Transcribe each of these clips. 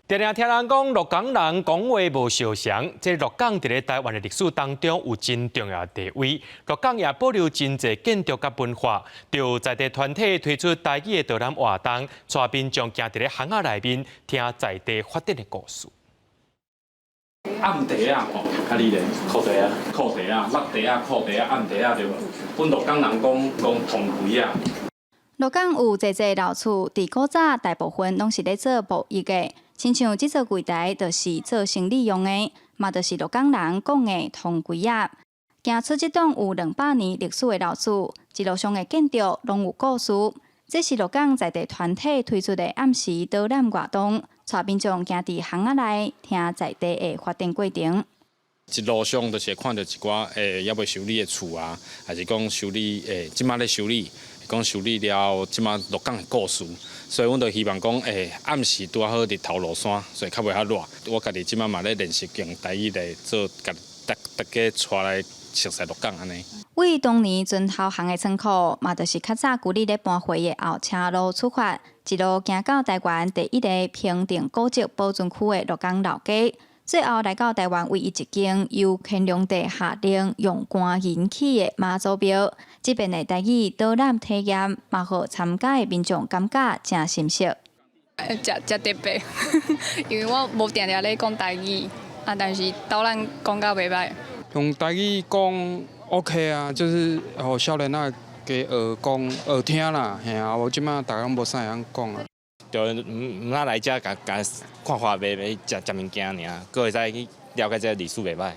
常常听人讲，鹿港人讲话无相像，这鹿港伫咧台湾的历史当中有真重要地位。鹿港也保留真侪建筑甲文化，就在地团体推出台语的导览活动，带民众行伫咧巷仔内面，听在地发展的故事。暗地啊，吼，啊你咧，靠地啊，靠地啊，落地啊，靠地啊，暗地啊，对无？阮鹿港人讲通规啊。鹿港有侪侪老厝，伫古早大部分拢是咧做布艺的。亲像即座柜台，就是做生理用的，嘛就是鹿港人讲的通柜仔。行出即栋有200年历史的老厝，一路上的建筑拢有故事。这是鹿港在地团体推出的暗时导览活动，带民众行伫巷仔内，听在地的发展过程。一路上就是会看到一寡还未修理的厝啊，还是讲修理即马咧修理。讲修理了，即马鹿港的故事，所以阮就希望讲，暗时拄好日头落山，所以较袂遐热。我家己即马嘛咧练习用台语来做，甲大家带来熟悉鹿港安尼。为当年船头行的仓库，嘛就是较早旧里咧搬回的后车路出发，一路行到台湾第一个平定古迹保存区的鹿港老街。最后来到台湾唯一一间由乾隆帝下令用官引起的妈祖庙，这边的台语导览体验，嘛互参加的民众感觉真深刻。真特别，因为我无定定咧讲台语，但是导览讲到袂歹。用台语讲 OK 啊，就是互少年仔加学听啦，嘿啊，我即马大家无啥会晓讲啊。就唔哪来遮，甲看花卖食物件尔，佫会使去了解这历史袂歹。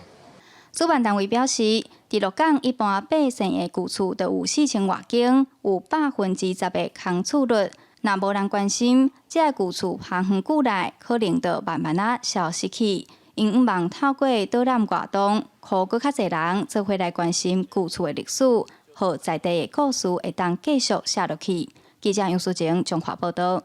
主办单位表示，伫鹿港一般百姓的旧厝都有4000外间，有10%的空厝率。若无人关心，这个旧厝行远久来，可能就慢慢啊消失去。因毋望透过导览活动，互更较侪人做伙来关心旧厝的历史，互在地的故事会当继续写落去。记者杨淑晴综合报道。